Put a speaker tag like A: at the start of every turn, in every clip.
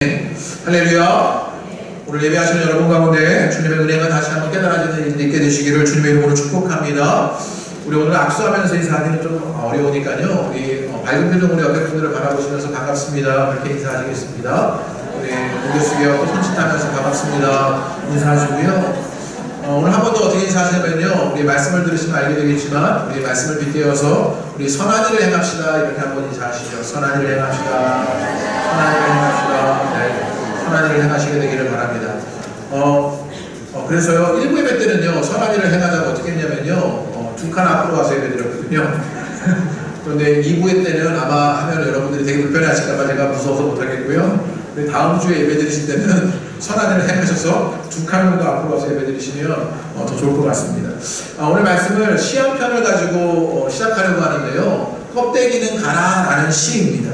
A: 할렐루야. 오늘 예배하시는 여러분 가운데 주님의 은혜가 다시 한번 깨달아지는 일이 있게 되시기를 주님의 이름으로 축복합니다. 우리 오늘 악수하면서 인사하기는 좀 어려우니까요. 우리 밝은 표정으로 옆에 분들을 바라보시면서 반갑습니다. 그렇게 인사하시겠습니다. 우리 고개 숙여 손짓하면서 반갑습니다. 인사하시고요. 오늘 한 번 더 어떻게 인사하시냐면요. 우리 말씀을 들으시면 알게 되겠지만 우리 말씀을 빗대어서 우리 선한 일을 행합시다. 이렇게 한번 인사하시죠. 선한 일을 행합시다. 선한 일을 행합시다. 네. 선한 일을 행하시게 되기를 바랍니다. 그래서요, 1부 예배 때는요, 선한 일을 행하자고 어떻게 했냐면요, 두 칸 앞으로 와서 예배 드렸거든요. 그런데 2부 때는 아마 하면 여러분들이 되게 불편해 하실까봐 제가 무서워서 못하겠고요. 다음 주에 예배 드리실 때는 선한 일을 행하셔서 두 칸 정도 앞으로 와서 예배 드리시면 더 좋을 것 같습니다. 오늘 말씀을 시험편을 가지고 시작하려고 하는데요, 껍데기는 가라라는 시입니다.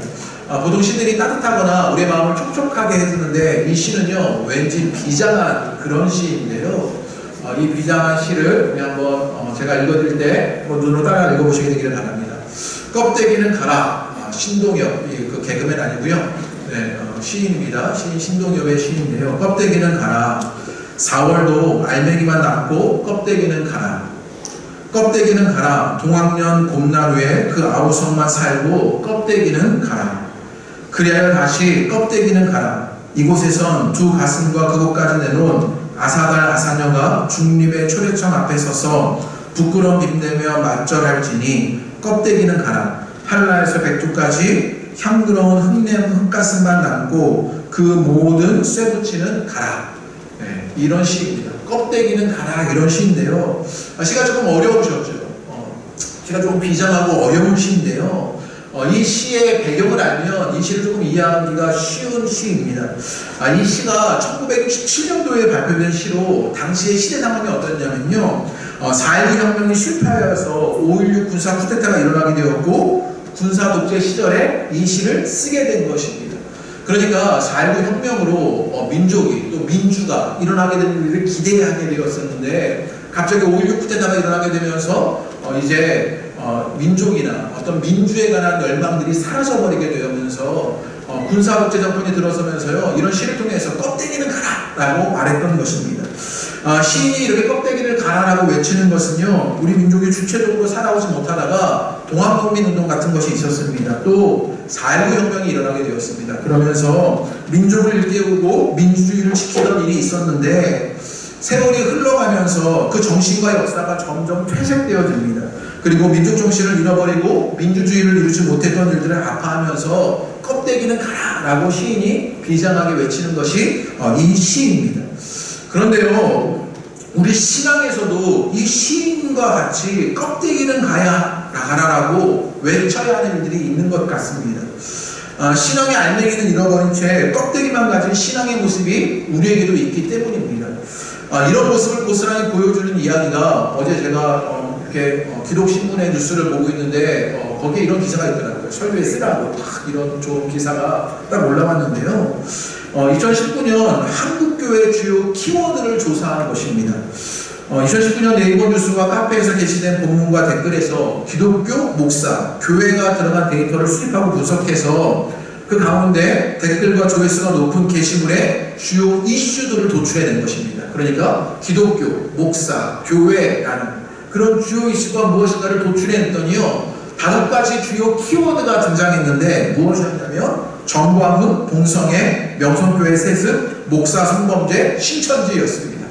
A: 보통 시들이 따뜻하거나 우리의 마음을 촉촉하게 해주는데 이 시는요 왠지 비장한 그런 시인데요. 이 비장한 시를 우리 한번 제가 읽어드릴 때 눈으로 따라 읽어보시게 되기를 바랍니다. 껍데기는 가라. 신동엽, 그 개그맨 아니고요. 네, 시인입니다. 시인 신동엽의 시인인데요. 껍데기는 가라. 4월도 알맹이만 남고 껍데기는 가라. 껍데기는 가라. 동학년 봄나루에 그 아우성만 살고 껍데기는 가라. 그리하여 다시 껍데기는 가라. 이곳에선 두 가슴과 그곳까지 내놓은 아사달 아사녀가 중립의 초대청 앞에 서서 부끄러움 빗대며 맞절할지니 껍데기는 가라. 한라에서 백두까지 향그러운 흙가슴만 남고 그 모든 쇠붙이는 가라. 네, 이런 시입니다. 껍데기는 가라 이런 시인데요. 시가 조금 어려우셨죠. 시가 조금 비장하고 어려운 시인데요. 이 시의 배경을 알면 이 시를 조금 이해하기가 쉬운 시입니다. 이 시가 1967년도에 발표된 시로 당시의 시대 상황이 어떠냐면요. 4.19 혁명이 실패하여서 5.16 군사 쿠데타가 일어나게 되었고 군사 독재 시절에 이 시를 쓰게 된 것입니다. 그러니까 4.19 혁명으로 민족이 또 민주가 일어나게 된 일을 기대하게 되었었는데 갑자기 5.16 쿠데타가 일어나게 되면서 이제 민족이나 어떤 민주에 관한 열망들이 사라져버리게 되면서 군사독재 정권이 들어서면서요 이런 시를 통해서 껍데기는 가라 라고 말했던 것입니다. 시인이 이렇게 껍데기를 가라라고 외치는 것은요 우리 민족이 주체적으로 살아오지 못하다가 동학농민운동 같은 것이 있었습니다. 또 4.19 혁명이 일어나게 되었습니다. 그러면서 민족을 일깨우고 민주주의를 지키던 일이 있었는데 세월이 흘러가면서 그 정신과 역사가 점점 퇴색되어집니다. 그리고 민족 정신을 잃어버리고 민주주의를 이루지 못했던 일들을 아파하면서 껍데기는 가라라고 시인이 비장하게 외치는 것이 이 시입니다. 그런데요, 우리 신앙에서도 이 시인과 같이 껍데기는 가라라고 외쳐야 하는 일들이 있는 것 같습니다. 신앙의 알맹이는 잃어버린 채 껍데기만 가진 신앙의 모습이 우리에게도 있기 때문입니다. 이런 모습을 고스란히 보여주는 이야기가 어제 제가 이렇게 기독신문의 뉴스를 보고 있는데 거기에 이런 기사가 있더라고요. 설교에 쓰라고 딱 이런 좋은 기사가 딱 올라왔는데요. 2019년 한국교회 주요 키워드를 조사한 것입니다. 2019년 네이버 뉴스와 카페에서 게시된 본문과 댓글에서 기독교, 목사, 교회가 들어간 데이터를 수집하고 분석해서 그 가운데 댓글과 조회수가 높은 게시물의 주요 이슈들을 도출해낸 것입니다. 그러니까 기독교, 목사, 교회라는 그런 주요 이슈가 무엇인가를 도출해냈더니요 5가지 주요 키워드가 등장했는데 무엇이었냐면 정광훈, 동성애, 명성교회 세습, 목사 성범죄, 신천지였습니다.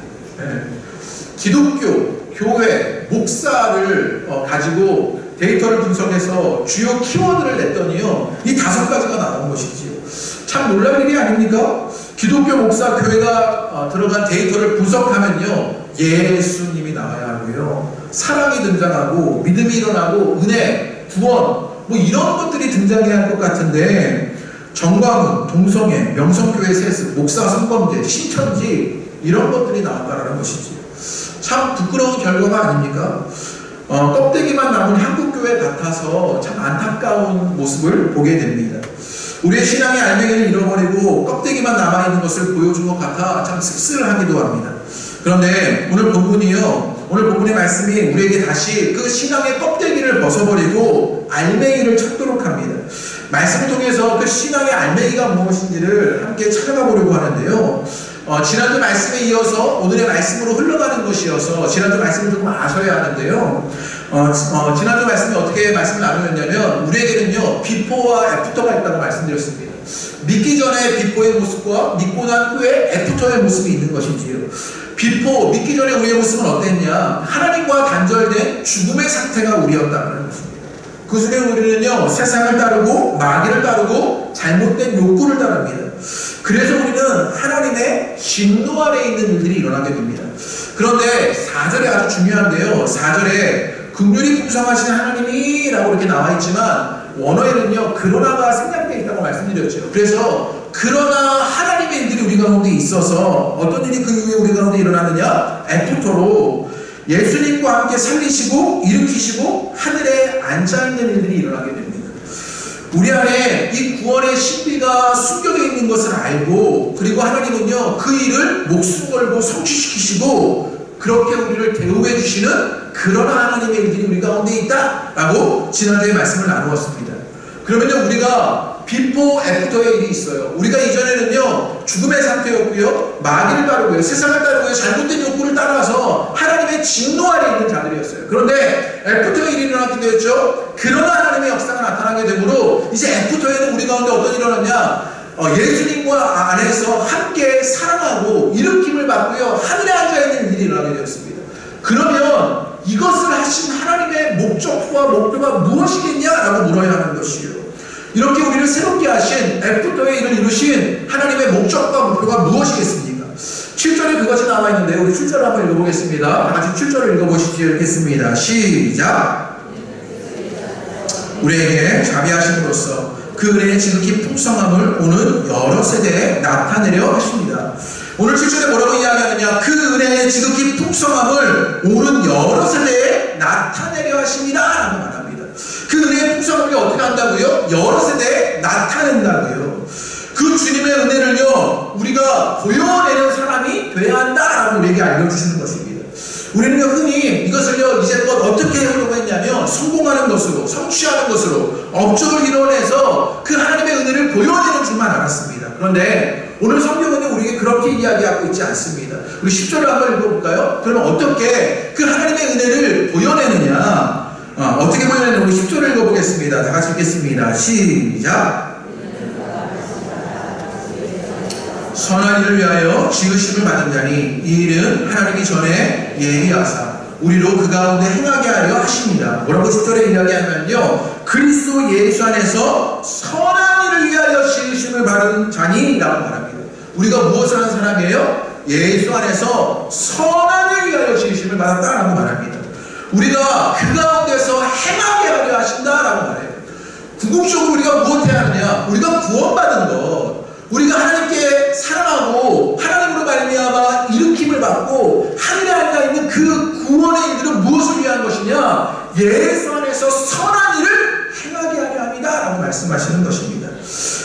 A: 기독교, 교회, 목사를 가지고 데이터를 분석해서 주요 키워드를 냈더니요 이 5가지가 나온 것이지요. 참 놀랄 일이 아닙니까? 기독교, 목사, 교회가 들어간 데이터를 분석하면요 예수님이 나와야 하고요 사랑이 등장하고 믿음이 일어나고 은혜, 구원 뭐 이런 것들이 등장해야 할 것 같은데 정광훈, 동성애, 명성교회 세습, 목사 성범죄, 신천지 이런 것들이 나왔다라는 것이지요. 참 부끄러운 결과가 아닙니까? 껍데기만 남은 한국교회 같아서 참 안타까운 모습을 보게 됩니다. 우리의 신앙의 알맹이를 잃어버리고 껍데기만 남아있는 것을 보여준 것 같아 참 씁쓸하기도 합니다. 그런데 오늘 본문의 말씀이 우리에게 다시 그 신앙의 껍데기를 벗어버리고 알맹이를 찾도록 합니다. 말씀을 통해서 그 신앙의 알맹이가 무엇인지를 함께 찾아가 보려고 하는데요. 지난주 말씀에 이어서 오늘의 말씀으로 흘러가는 것이어서 지난주 말씀을 조금 아셔야 하는데요. 지난주 말씀에 어떻게 말씀을 나누었냐면 우리에게는요 비포와 애프터가 있다고 말씀드렸습니다. 믿기 전에 비포의 모습과 믿고 난 후에 애프터의 모습이 있는 것이지요. 비포, 믿기 전에 우리의 모습은 어땠냐? 하나님과 단절된 죽음의 상태가 우리였다는 것입니다. 그 속에 우리는요 세상을 따르고 마귀를 따르고 잘못된 욕구를 따릅니다. 그래서 우리는 하나님의 진노 아래 있는 일들이 일어나게 됩니다. 그런데 4절에 아주 중요한데요. 4절에 긍휼이 풍성하신 하나님이 라고 이렇게 나와 있지만 원어에는요 그러나가 생략되어 있다고 말씀드렸죠. 그래서 그러나 하나님의 일들이 우리 가운데 있어서 어떤 일이 그 이후에 우리 가운데 일어나느냐? 애프터로 예수님과 함께 살리시고 일으키시고 하늘에 앉아있는 일들이 일어나게 됩니다. 우리 안에 이 구원의 신비가 숨겨져 있는 것을 알고 그리고 하나님은요 그 일을 목숨 걸고 성취시키시고 그렇게 우리를 대우해 주시는 그런 하나님의 일들이 우리 가운데 있다라고 지난주에 말씀을 나누었습니다. 그러면요 우리가 비포 애프터의 일이 있어요. 우리가 이전에는요 죽음의 상태였고요 마귀를 따르고요 세상을 따르고요 잘못된 욕구를 따라서 하나님의 진노 아래 있는 자들이었어요. 그런데 애프터의 일이 일어났게 되었죠. 그러나 하나님의 역사가 나타나게 되므로 이제 애프터에는 우리 가운데 어떤 일이 일어났냐? 예수님과 안에서 함께 사랑하고 일으킴을 받고요 하늘에 앉아있는 일이 일어나게 되었습니다. 그러면 이것을 하신 하나님의 목적과 목표가 무엇이겠냐라고 물어야 하는 것이에요. 이렇게 우리를 새롭게 하신 애프터의 일을 이루신 하나님의 목적과 목표가 무엇이겠습니까? 7절에 그것이 나와 있는데 우리 7절을 한번 읽어보겠습니다. 다 같이 7절을 읽어보시죠. 읽겠습니다. 시작! 우리에게 자비하심으로써 그 은혜의 지극히 풍성함을 오는 여러 세대에 나타내려 하십니다. 오늘 7절에 뭐라고 이야기하느냐? 그 은혜의 지극히 풍성함을 오는 여러 세대에 나타내려 하십니다 라고 말합니다. 그 은혜의 풍성함을 어떻게 한다고요? 여러 세대에 나타낸다고요. 그 주님의 은혜를요 우리가 보여내는 사람이 돼야 한다라고 우리에게 알려주시는 것입니다. 우리는 흔히 이것을요 이제껏 어떻게 해오려고 했냐면 성공하는 것으로 성취하는 것으로 업적을 이뤄내서 그 하나님의 은혜를 보여내는 줄만 알았습니다. 그런데 오늘 성경은요 우리에게 그렇게 이야기하고 있지 않습니다. 우리 10절을 한번 읽어볼까요? 그러면 어떻게 그 하나님의 은혜를 보여내느냐? 어떻게 보여내느냐? 우리 10절을 읽어보겠습니다. 다 같이 읽겠습니다. 시작! 선한 일을 위하여 지으심을 받은 자니 이 일은 하나님이 전에 예비하사 우리로 그 가운데 행하게 하려 하십니다. 뭐라고 10절에 이야기하면요 그리스도 예수 안에서 선한 일을 위하여 지으심을 받은 자니 라고 말합니다. 우리가 무엇을 하는 사람이에요? 예수 안에서 선한 일을 위하여 지으심을 받았다라고 말합니다. 우리가 그 가운데서 행하게 하려 하신다라고 말해요. 궁극적으로 우리가 무엇 해야 하느냐? 우리가 구원받은 것 우리가 하나님께 사랑하고 하나님으로 말미암아 일으킴을 받고 하늘에 앉아있는 그 구원의 일들은 무엇을 위한 것이냐? 예수 안에서 선한 일을 행하게 하려 합니다 라고 말씀하시는 것입니다.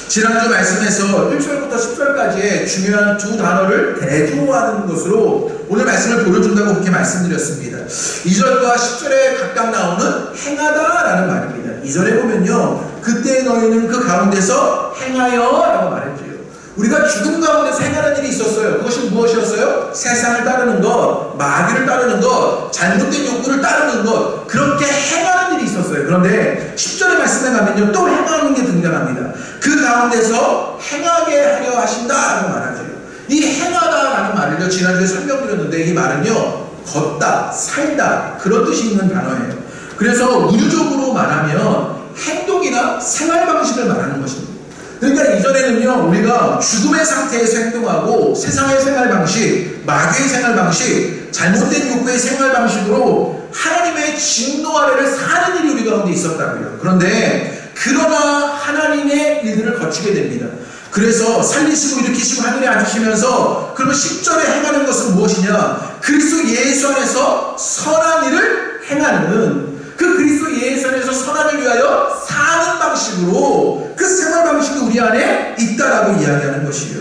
A: 지난주 말씀에서 1절부터 10절까지의 중요한 두 단어를 대조하는 것으로 오늘 말씀을 보여준다고 그렇게 말씀드렸습니다. 2절과 10절에 각각 나오는 행하다 라는 말입니다. 2절에 보면요 그때 너희는 그 가운데서 행하여 라고 말했죠. 우리가 죽음 가운데서 행하는 일이 있었어요. 그것이 무엇이었어요? 세상을 따르는 것, 마귀를 따르는 것, 잘못된 욕구를 따르는 것, 그렇게 행하는 일이 있었어요. 그런데 10절의 말씀에 가면요 또 행하는 게 등장합니다. 그 가운데서 행하게 하려 하신다라고 말하죠. 이 행하다라는 말을요 지난주에 설명드렸는데 이 말은요 걷다, 살다 그런 뜻이 있는 단어예요. 그래서 운유적으로 말하면 행동이나 생활 방식을 말하는 것입니다. 그러니까 이전에는요 우리가 죽음의 상태에서 행동하고 세상의 생활 방식, 마귀의 생활 방식, 잘못된 욕구의 생활 방식으로 하나님의 진노 아래를 사는 일이 우리 가운데 있었다고요. 그런데 그러나 하나님의 일들을 거치게 됩니다. 그래서 살리시고 일으키시고 하늘에 앉으시면서 그러면 10절에 행하는 것은 무엇이냐? 그리스도 예수 안에서 선한 일을 행하는 그 그리스도 예수 안에서 선한을 위하여 사는 방식으로 그 생활 방식이 우리 안에 있다라고 이야기하는 것이에요.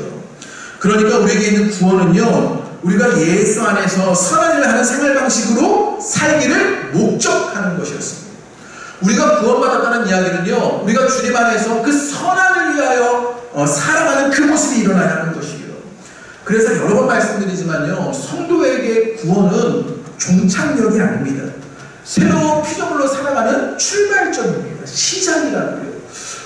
A: 그러니까 우리에게 있는 구원은요 우리가 예수 안에서 선한 일을 하는 생활 방식으로 살기를 목적하는 것이었습니다. 우리가 구원받았다는 이야기는요, 우리가 주님 안에서 그 선한을 위하여 살아가는 그 모습이 일어나야 하는 것이에요. 그래서 여러 번 말씀드리지만요, 성도에게 구원은 종착역이 아닙니다. 새로운 피조물로 살아가는 출발점입니다. 시작이라고요.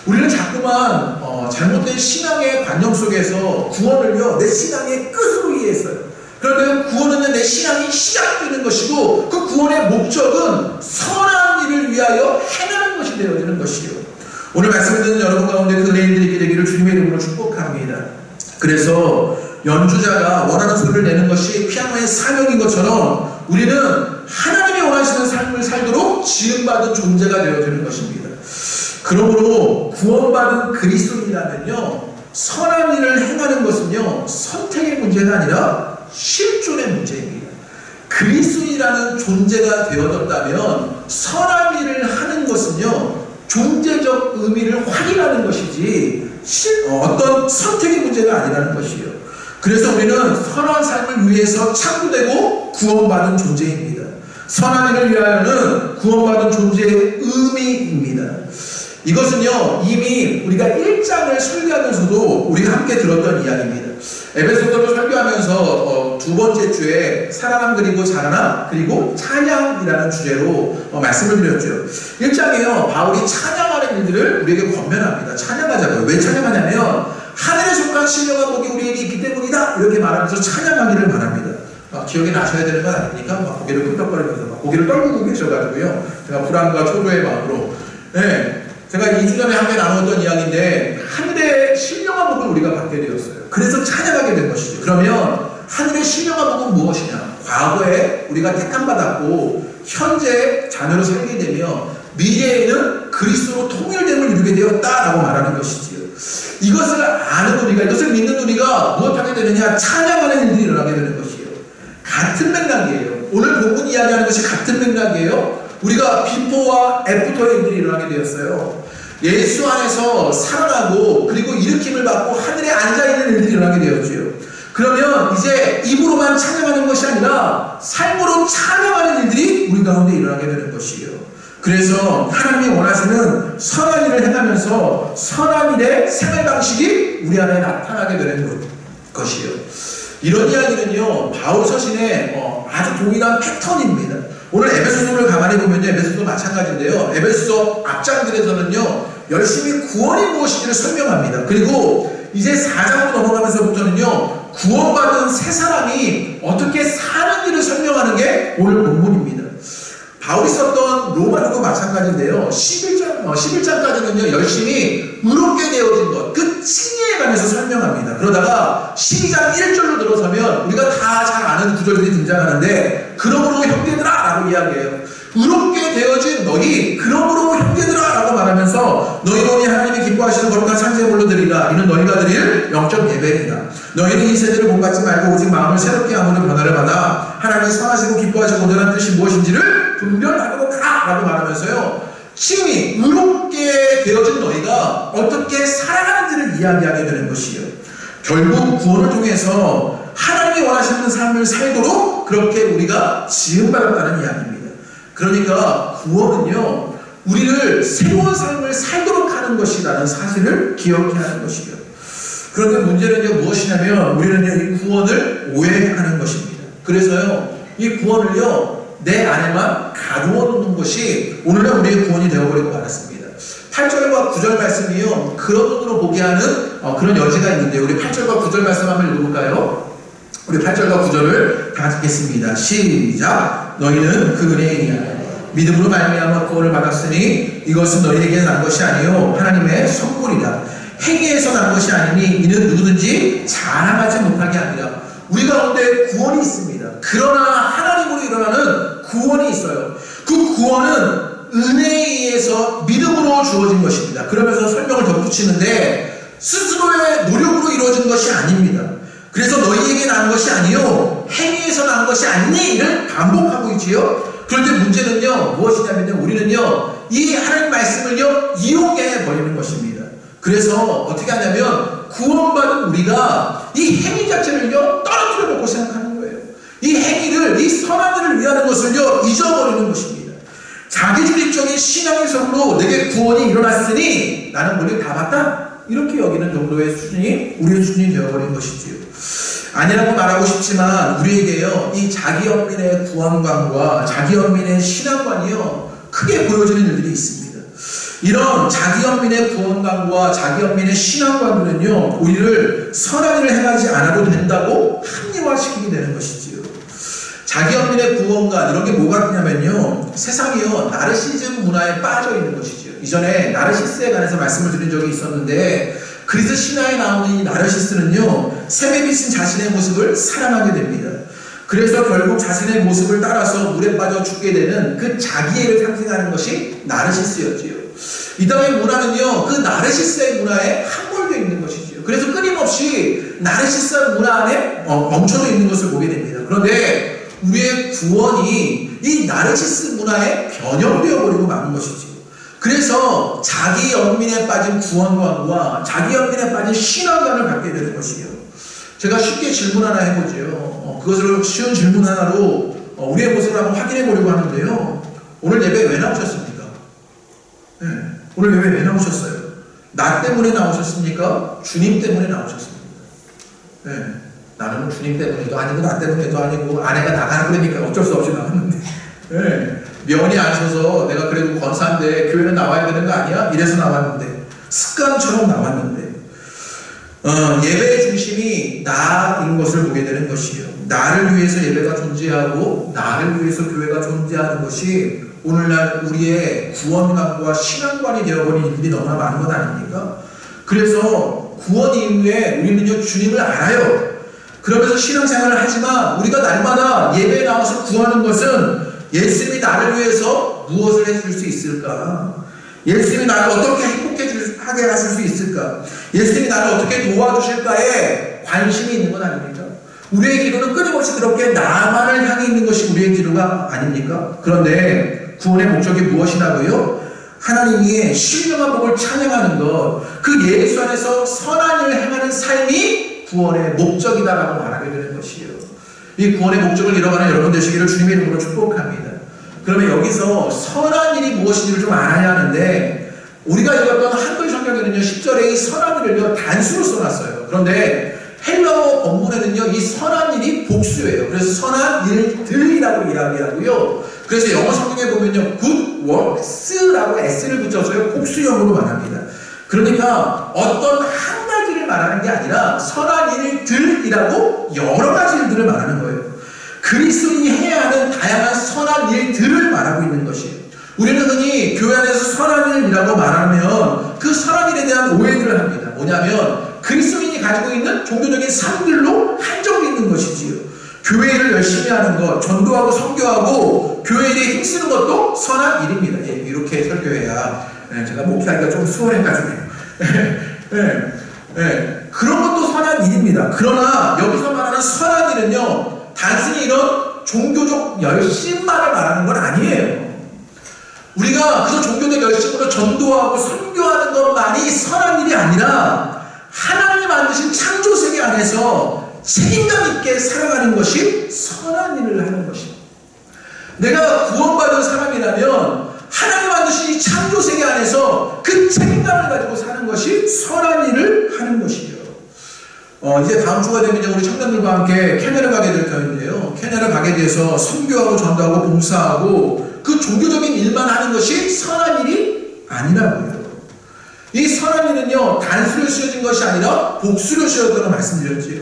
A: 우리는 자꾸만 잘못된 신앙의 관념 속에서 구원을요, 내 신앙의 끝으로 이해했어요. 그런데 구원은 내 신앙이 시작되는 것이고, 그 구원의 목적은 선한 일을 위하여 행하는 것이 되어지는 것이요. 오늘 말씀을 듣는 여러분 가운데 그 은혜인들이 있게 되기를 주님의 이름으로 축복합니다. 그래서 연주자가 원하는 소리를 내는 것이 피아노의 사명인 것처럼 우리는 하나님이 원하시는 삶을 살도록 지음받은 존재가 되어지는 것입니다. 그러므로 구원받은 그리스도인이라면요, 선한 일을 행하는 것은요, 선택의 문제가 아니라 실존의 문제입니다. 그리스도인이라는 존재가 되어졌다면 선한 일을 하는 것은요, 존재적 의미를 확인하는 것이지 어떤 선택의 문제가 아니라는 것이에요. 그래서 우리는 선한 삶을 위해서 창조되고 구원받은 존재입니다. 선한 일을 위하여는 구원받은 존재의 의미입니다. 이것은요, 이미 우리가 1장을 설교하면서도 우리가 함께 들었던 이야기입니다. 에베소서를 설교하면서 두 번째 주에 살아남 그리고 자라남 그리고 찬양이라는 주제로 말씀을 드렸죠. 1장에요, 바울이 찬양하는 일들을 우리에게 권면합니다. 찬양하자고요. 왜 찬양하냐면 하늘에 속한 신령한 복이 우리에게 있기 때문이다, 이렇게 말하면서 찬양하기를 말합니다. 기억에 나셔야 되는 건 아니니까 고개를 끄덕거리면서 고개를 떨구고 계셔가지고요, 제가 불안과 초조의 마음으로, 제가 2주 전에 함께 나눴던 이야기인데 하늘의 신령한 복을 우리가 받게 되었어요. 그래서 찬양하게 된 것이죠. 그러면 하늘의 신령한 복은 무엇이냐? 과거에 우리가 택함받았고 현재 자녀로 살게 되며 미래에는 그리스도로 통일됨을 이루게 되었다라고 말하는 것이지요. 이것을 아는 우리가, 이것을 믿는 우리가 무엇하게 되느냐? 찬양하는 일들이 일어나게 되는 것이에요. 같은 맥락이에요. 오늘 본문 이야기하는 것이 같은 맥락이에요. 우리가 비포와 애프터의 일들이 일어나게 되었어요. 예수 안에서 살아나고 그리고 일으킴을 받고 하늘에 앉아있는 일들이 일어나게 되었지요. 그러면 이제 입으로만 찬양하는 것이 아니라 삶으로 찬양하는 일들이 우리 가운데 일어나게 되는 것이에요. 그래서 하나님이 원하시는 선한 일을 행하면서 선한 일의 생활 방식이 우리 안에 나타나게 되는 것이에요. 이런 이야기는요, 바울 서신의 아주 동일한 패턴입니다. 오늘 에베소서를 가만히 보면요, 에베소서도 마찬가지인데요, 에베소서 앞장들에서는요 열심히 구원이 무엇인지를 설명합니다. 그리고 이제 4장으로 넘어가면서부터는요, 구원받은 새 사람이 어떻게 사는 일을 설명하는 게 오늘 본문입니다. 바울이 썼던 로마서도 마찬가지인데요, 11장까지는요 열심히 의롭게 되어진 것, 그 칭의에 관해서 설명합니다. 그러다가 12장 1절로 들어서면 우리가 다 잘 아는 구절들이 등장하는데, 그러므로 형제들아 라고 이야기해요. 의롭게 되어진 너희, 그러므로 형제들아 라고 말하면서 너희로 하나님이 기뻐하시는 거룩한 상제물로 드리라. 이는 너희가 드릴 영적 예배이다. 너희는 이 세대를 본받지 말고 오직 마음을 새롭게 하는 변화를 받아 하나님이 선하시고 기뻐하시고 온전한 뜻이 무엇인지를 분별하고 가 라고 말하면서요, 칭의, 의롭게 되어진 너희가 어떻게 살아가는지를 이야기하게 되는 것이에요. 결국 구원을 통해서 하나님이 원하시는 삶을 살도록 그렇게 우리가 지음받았다는 이야기입니다. 그러니까 구원은요, 우리를 새로운 삶을 살도록 하는 것이라는 사실을 기억해야 하는 것이에요. 그런데 문제는요 무엇이냐면, 우리는 이 구원을 오해하는 것입니다. 그래서요, 이 구원을요 내 안에만 가두어 놓는 것이 오늘날 우리의 구원이 되어버리고 말았습니다. 8절과 9절 말씀이요, 그런 눈으로 보게 하는 그런 여지가 있는데, 우리 8절과 9절 말씀 한번 읽어볼까요? 우리 8절과 9절을 다 읽겠습니다. 시작. 너희는 그 은혜이냐 믿음으로 말미암아 구원을 받았으니 이것은 너희에게 난 것이 아니요 하나님의 선물이다. 행위에서 난 것이 아니니 이는 누구든지 자랑하지 못하게 합니다. 우리 가운데 구원이 있습니다. 그러나 하나님으로 일어나는 구원이 있어요. 그 구원은 은혜에 의해서 믿음으로 주어진 것입니다. 그러면서 설명을 덧붙이는데, 스스로의 노력으로 이루어진 것이 아닙니다. 그래서 너희에게 난 것이 아니요 행위에서 난 것이 아니니를 반복하고 있지요. 그런데 문제는요 무엇이냐면요, 우리는요 이 하나님 말씀을요 이용해 버리는 것입니다. 그래서 어떻게 하냐면, 구원받은 우리가 이 행위 자체를요 떨어뜨려 놓고 생각하는 거예요. 이 행위를, 이 선한 일을 위하는 것을요 잊어버리는 것입니다. 자기주의적인 신앙의 성으로 내게 구원이 일어났으니 나는 볼일 다 봤다, 이렇게 여기는 정도의 수준이 우리의 수준이 되어버린 것이지요. 아니라고 말하고 싶지만 우리에게요, 이 자기연민의 구원관과 자기연민의 신앙관이요 크게 보여지는 일들이 있습니다. 이런 자기연민의 구원관과 자기연민의 신앙관들은요 우리를 선한 일을 행하지 않아도 된다고 합리화시키게 되는 것이지요. 자기연민의 구원관, 이런 게 뭐가 있냐면요, 세상이요 나르시즘 문화에 빠져 있는 것이지요. 이전에 나르시스에 관해서 말씀을 드린 적이 있었는데, 그리스 신화에 나오는 이 나르시스는요 샘에 비친 자신의 모습을 사랑하게 됩니다. 그래서 결국 자신의 모습을 따라서 물에 빠져 죽게 되는 그 자기애를 상징하는 것이 나르시스였지요. 이 땅의 문화는요 그 나르시스의 문화에 함몰되어 있는 것이지요. 그래서 끊임없이 나르시스 문화 안에 멈춰져 있는 것을 보게 됩니다. 그런데 우리의 구원이 이 나르시스 문화에 변형되어 버리고 마는 것이지요. 그래서 자기 연민에 빠진 구원관과 자기 연민에 빠진 신앙관을 갖게 되는 것이에요. 제가 쉽게 질문 하나 해보죠. 그것을 쉬운 질문 하나로 우리의 모습을 한번 확인해 보려고 하는데요. 오늘 예배 왜 나오셨습니까? 네. 오늘 예배 왜 나오셨어요? 나 때문에 나오셨습니까? 주님 때문에 나오셨습니까? 네. 나는 주님 때문에도 아니고 나 때문에도 아니고 아내가 나가는 거니까 어쩔 수 없이 나왔는데, 네. 면이 안 서서 내가 그래도 권사인데 교회는 나와야 되는 거 아니야? 이래서 나왔는데, 습관처럼 나왔는데, 예배의 중심이 나인 것을 보게 되는 것이에요. 나를 위해서 예배가 존재하고 나를 위해서 교회가 존재하는 것이 오늘날 우리의 구원관과 신앙관이 되어버린 일들이 너무나 많은 것 아닙니까? 그래서 구원 이후에 우리는요 주님을 알아요. 그러면서 신앙생활을 하지만 우리가 날마다 예배에 나와서 구하는 것은 예수님이 나를 위해서 무엇을 해줄 수 있을까? 예수님이 나를 어떻게 행복하게 하실 수 있을까? 예수님이 나를 어떻게 도와주실까에 관심이 있는 건 아닙니까? 우리의 기도는 끊임없이 그렇게 나만을 향해 있는 것이 우리의 기도가 아닙니까? 그런데 구원의 목적이 무엇이라고요? 하나님이 신령한 복을 찬양하는 것, 그 예수 안에서 선한 일을 행하는 삶이 구원의 목적이다라고 말하게 되는 것이에요. 이 구원의 목적을 잃어가는 여러분 되시기를 주님의 이름으로 축복합니다. 그러면 여기서 선한 일이 무엇인지를 좀 알아야 하는데, 우리가 읽었던 한글 성경에는요 10절에 이 선한 일을요 단수로 써놨어요. 그런데 헬라어 본문에는요 이 선한 일이 복수예요. 그래서 선한 일들이라고 이야기하고요. 그래서 영어 성경에 보면요 good works라고 s를 붙여서요 복수형으로 말합니다. 그러니까 어떤 한 가지를 말하는 게 아니라 선한 일들이라고 여러 가지 일들을 말하는 거예요. 그리스도인이 해야 하는 다양한 선한 일들을 말하고 있는 것이에요. 우리는 흔히 교회 안에서 선한 일이라고 말하면 그 선한 일에 대한 오해들을 합니다. 뭐냐면 그리스도인이 가지고 있는 종교적인 삶들로 한정되어 있는 것이지요. 교회 일을 열심히 하는 것, 전도하고 선교하고 교회 일에 힘쓰는 것도 선한 일입니다. 예, 이렇게 설교해야 제가 목회하기가 좀 수월해가지고 그런 것도 선한 일입니다. 그러나 여기서 말하는 선한 일은요 단순히 이런 종교적 열심만을 말하는 건 아니에요. 우리가 그저 종교적 열심으로 전도하고 선교하는 것만이 선한 일이 아니라 하나님이 만드신 창조세계 안에서 책임감 있게 살아가는 것이 선한 일을 하는 것입니다. 내가 구원받은 사람이라면 하나님 만드신 이 창조세계 안에서 그 책임감을 가지고 사는 것이 선한 일을 하는 것이에요. 이제 다음 주가 되면 우리 청년들과 함께 케냐를 가게 될 터인데요. 케냐를 가게 돼서 선교하고 전도하고 봉사하고 그 종교적인 일만 하는 것이 선한 일이 아니라고요. 이 선한 일은요 단수로 씌워진 것이 아니라 복수로 씌워졌다고 말씀드렸지요.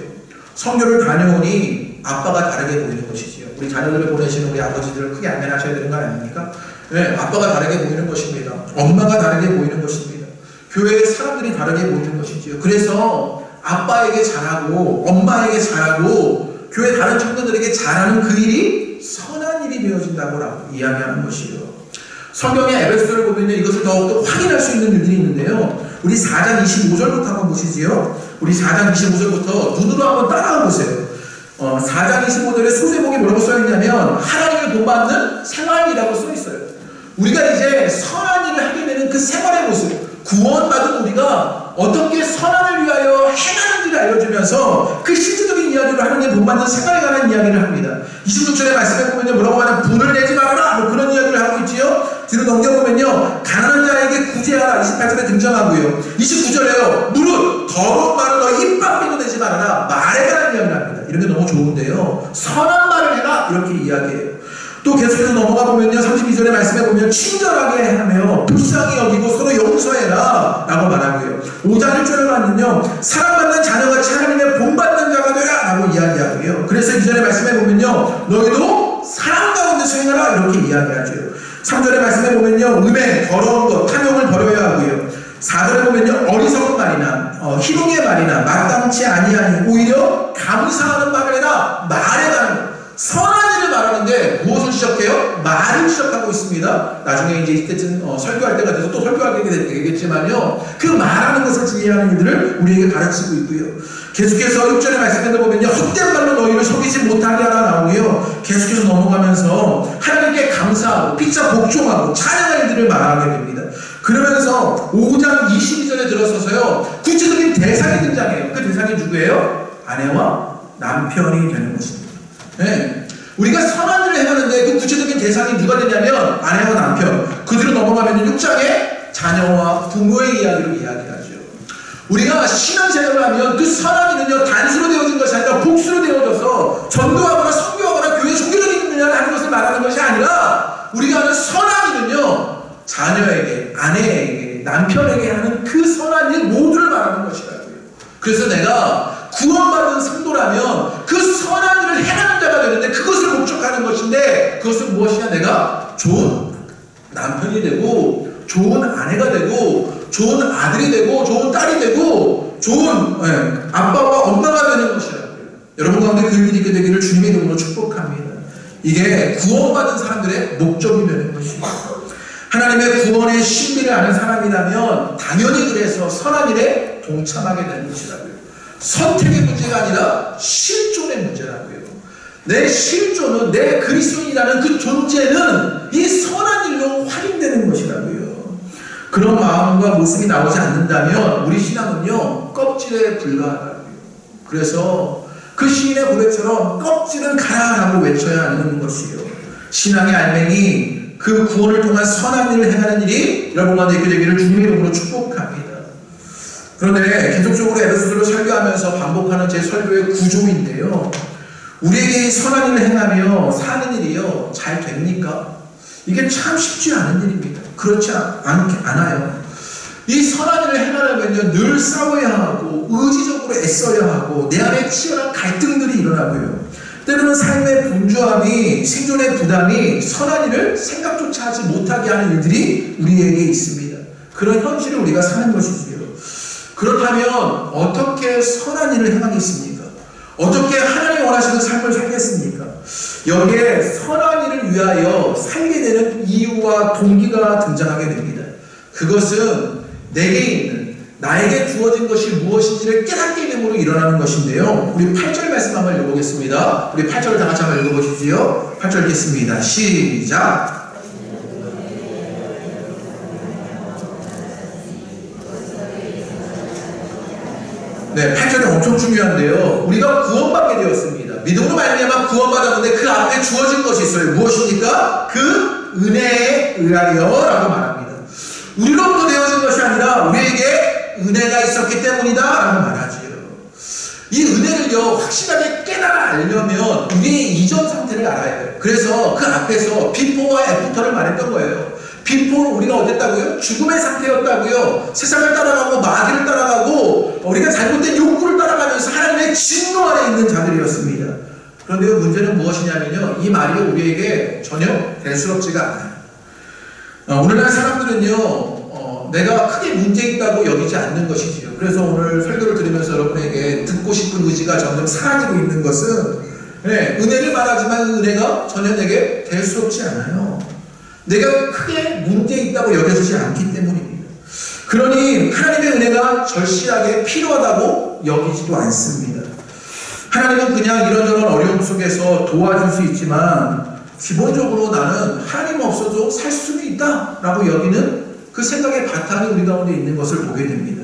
A: 선교를 다녀오니 아빠가 다르게 보이는 것이지요. 우리 자녀들을 보내시는 우리 아버지들을 크게 안면하셔야 되는 거 아닙니까? 네, 아빠가 다르게 보이는 것입니다. 엄마가 다르게 보이는 것입니다. 교회의 사람들이 다르게 보이는 것이지요. 그래서 아빠에게 잘하고 엄마에게 잘하고 교회 다른 청년들에게 잘하는 그 일이 선한 일이 되어진다고 이야기하는 것이요. 성경의 에베소서를 보면 이것을 더욱더 확인할 수 있는 일들이 있는데요. 우리 4장 25절부터 한번 보시지요. 우리 4장 25절부터 눈으로 한번 따라가 보세요. 4장 25절에 소제목이 뭐라고 써있냐면 하나님을 본받는 생활이라고 써있어요. 우리가 이제 선한 일을 하게 되는 그 생활의 모습, 구원받은 우리가 어떻게 선한을 위하여 행하는지를 알려주면서 그 실질적인 이야기를 하나님 본받는 생활에 관한 이야기를 합니다. 26절의 말씀에 보면 뭐라고 하냐면 분을 내지 말아라 뭐 그런 이야기를 하고 있지요. 뒤로 넘겨보면요, 가난한 자에게 구제하라 28절에 등장하고요. 29절에요, 무릇 더러운 말을 너 입 밖에도 내지 말아라 말에 관한 이야기를 합니다. 이런 게 너무 좋은데요, 선한 말을 해라 이렇게 이야기해요. 또 계속해서 넘어가 보면요, 32절의 말씀에 보면 친절하게 하며 불쌍히 여기고 서로 용서해라 라고 말하고요. 5장 1절에 가면요, 사랑받는 자녀같이 하나님의 본받는 자가 되라 라고 이야기하고요. 그래서 2절의 말씀에 보면요, 너희도 사랑 가운데서 행하라 이렇게 이야기하죠. 3절의 말씀에 보면요, 음행, 더러운 것, 탐욕을 버려야 하고요. 4절에 보면요, 어리석은 말이나 희롱의 말이나 마땅치 아니하니 오히려 감사하는 말을 해라 말에 관한 선한 일을 말하는데 무엇을 지적해요? 말을 지적하고 있습니다. 나중에 이제 이때쯤 설교할 때가 돼서 또 설교하게 되겠지만요, 그 말하는 것을 지혜하는 일들을 우리에게 가르치고 있고요. 계속해서 6절의 말씀에 보면요, 헛된 말로 너희를 속이지 못하게 하라 나오고요. 계속해서 넘어가면서 하나님께 감사하고 피차 복종하고 찬양할 일들을 말하게 됩니다. 그러면서 5장 22절에 들어서서요, 구체적인 대상이 등장해요. 그 대상이 누구예요? 아내와 남편이 되는 것입니다. 네. 우리가 선한 일을 행하는데 그 구체적인 대상이 누가 되냐면 아내와 남편. 그 뒤로 넘어가면 6장에 자녀와 부모의 이야기를 이야기하죠. 우리가 신앙생활을 하면 그 선한 일은요, 단수로 되어진 것이 아니라 복수로 되어져서 전도하거나 선교하거나 교회 종교적인 일을 하는 것을 말하는 것이 아니라, 우리가 하는 선한 일은요, 자녀에게, 아내에게, 남편에게 하는 그 선한 일 모두를 말하는 것이라고요. 그래서 내가 구원받은 성도라면 그 선한 일을 행하는 자가 되는데, 그것을 목적하는 것인데, 그것은 무엇이냐? 내가 좋은 남편이 되고 좋은 아내가 되고 좋은 아들이 되고 좋은 딸이 되고 좋은 아빠와 엄마가 되는 것이라고요. 여러분 가운데 그 일이 있게 되기를 주님의 이름으로 축복합니다. 이게 구원받은 사람들의 목적이 되는 것입니다. 하나님의 구원의 신비를 아는 사람이라면 당연히 그래서 선한 일에 동참하게 되는 것이라고요. 선택의 문제가 아니라 실존의 문제라고요. 내 실존은, 내 그리스도인이라는 그 존재는 이 선한 일로 활용되는 것이라고요. 그런 마음과 모습이 나오지 않는다면 우리 신앙은요, 껍질에 불과하다고요. 그래서 그 시인의 고백처럼 껍질은 가라라고 외쳐야 하는 것이요, 신앙의 알맹이 그 구원을 통한 선한 일을 행하는 일이 여러분 가운데 있게 되기를 주님의 이름으로 축복합니다. 그런데 계속적으로 에베소서를 설교하면서 반복하는 제 설교의 구조인데요, 우리에게 선한 일을 행하며 사는 일이요, 잘 됩니까? 이게 참 쉽지 않은 일입니다. 그렇지 않아요. 이 선한 일을 행하려면요, 늘 싸워야 하고 의지적으로 애써야 하고 내 안에 치열한 갈등들이 일어나고요. 때로는 삶의 분주함이, 생존의 부담이 선한 일을 생각조차 하지 못하게 하는 일들이 우리에게 있습니다. 그런 현실을 우리가 사는 것이지요. 그렇다면 어떻게 선한 일을 행하겠습니까? 어떻게 하나님이 원하시는 삶을 살겠습니까? 여기에 선한 일을 위하여 살게 되는 이유와 동기가 등장하게 됩니다. 그것은 내게 있는, 나에게 주어진 것이 무엇인지를 깨닫게 됨으로 일어나는 것인데요. 우리 8절 말씀 한번 읽어보겠습니다. 우리 8절을 다 같이 한번 읽어보시죠. 8절 읽겠습니다. 시작! 네, 8절이 엄청 중요한데요. 우리가 구원받게 되었습니다. 믿음으로 말미암아 구원받았는데 그 앞에 주어진 것이 있어요. 무엇입니까? 그 은혜에 의하여 라고 말합니다. 우리로부터 되어진 것이 아니라 우리에게 은혜가 있었기 때문이다 라고 말하지요. 이 은혜를요, 확실하게 깨달아 알려면 우리의 이전 상태를 알아야 돼요. 그래서 그 앞에서 비포와 애프터를 말했던 거예요. 비포는 우리가 어땠다고요? 죽음의 상태였다고요. 세상을 따라가고 마귀를 따라가고 우리가 잘못된 욕구를 따라가면서 하나님의 진노 안에 있는 자들이었습니다. 그런데 문제는 무엇이냐면요, 이 말이 우리에게 전혀 대수롭지가 않아요. 오늘날 사람들은요, 내가 크게 문제 있다고 여기지 않는 것이지요. 그래서 오늘 설교를 들으면서 여러분에게 듣고 싶은 의지가 점점 사라지고 있는 것은, 은혜를 말하지만 은혜가 전혀 내게 대수롭지 않아요. 내가 크게 문제 있다고 여겨지지 않기 때문입니다. 그러니 하나님의 은혜가 절실하게 필요하다고 여기지도 않습니다. 하나님은 그냥 이런저런 어려움 속에서 도와줄 수 있지만 기본적으로 나는 하나님 없어도 살 수는 있다 라고 여기는 그 생각의 바탕이 우리 가운데 있는 것을 보게 됩니다.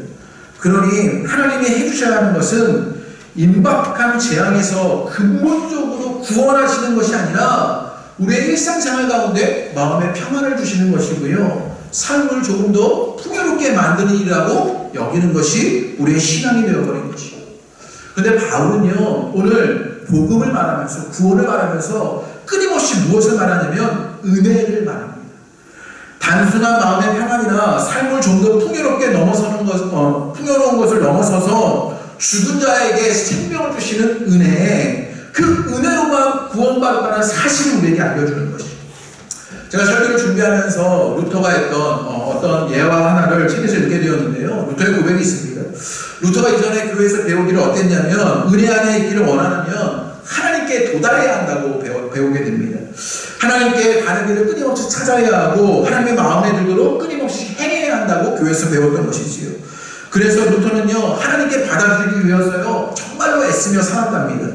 A: 그러니 하나님이 해주셔야 하는 것은 임박한 재앙에서 근본적으로 구원하시는 것이 아니라 우리의 일상생활 가운데 마음의 평안을 주시는 것이고요. 삶을 조금 더 풍요롭게 만드는 일이라고 여기는 것이 우리의 신앙이 되어버린 것이에요. 그런데 바울은요, 오늘 복음을 말하면서, 구원을 말하면서 끊임없이 무엇을 말하냐면 은혜를 말합니다. 단순한 마음의 평안이나 삶을 좀 더 풍요롭게 넘어서는 것, 풍요로운 것을 넘어서서 죽은 자에게 생명을 주시는 은혜, 그 은혜로만 구원받았다는 사실을 우리에게 알려주는 것입니다. 제가 설교를 준비하면서 루터가 했던 어떤 예화 하나를 책에서 읽게 되었는데요. 루터의 고백이 있습니다. 루터가 이전에 교회에서 배우기를 어땠냐면, 은혜 안에 있기를 원하면 하나님께 도달해야 한다고 배우게 됩니다. 하나님께 가는 길을 끊임없이 찾아야 하고 하나님의 마음에 들도록 끊임없이 행해야 한다고 교회에서 배웠던 것이지요. 그래서 루터는요, 하나님께 받아들이기 위해서요 정말로 애쓰며 살았답니다.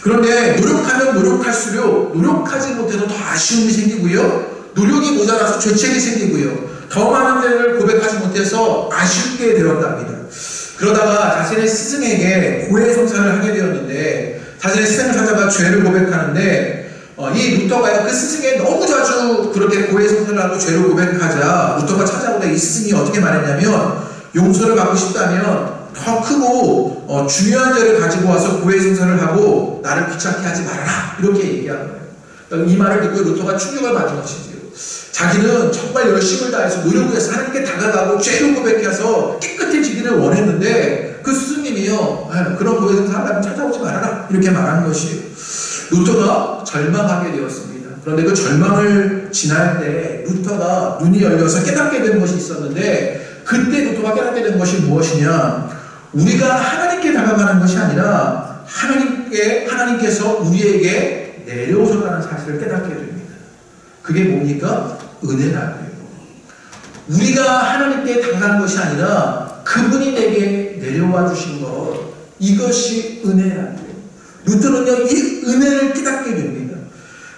A: 그런데 노력하면 노력할수록 노력하지 못해도 더 아쉬움이 생기고요, 노력이 모자라서 죄책이 생기고요, 더 많은 데를 고백하지 못해서 아쉽게 되었답니다. 그러다가 자신의 스승에게 고해 성사를 하게 되었는데, 자신의 스승을 찾아가 죄를 고백하는데, 이 루터가요, 그 스승에 너무 자주 그렇게 고해 성사를 하고 죄를 고백하자 루터가 찾아오다 이 스승이 어떻게 말했냐면, 용서를 받고 싶다면 더 크고 중요한 죄를 가지고 와서 고해 성사를 하고 나를 귀찮게 하지 말아라, 이렇게 얘기한 거예요. 이 말을 듣고 루터가 충격을 받은 것이지요. 자기는 정말 열심을 다해서 노력을 해서 하나님께 다가가고 죄를 고백해서 깨끗해지기를 원했는데, 그 스승님이요, 그런 고해 성사 하려면 찾아오지 말아라, 이렇게 말한 것이에요. 루터가 절망하게 되었습니다. 그런데 그 절망을 지날 때 루터가 눈이 열려서 깨닫게 된 것이 있었는데, 그때 루터가 깨닫게 된 것이 무엇이냐, 우리가 하나님께 다가가는 것이 아니라 하나님께서 우리에게 내려오셨다는 사실을 깨닫게 됩니다. 그게 뭡니까? 은혜라고요. 우리가 하나님께 다가간 것이 아니라 그분이 내게 내려와 주신 것, 이것이 은혜라고요. 루터는요, 이 은혜를 깨닫게 됩니다.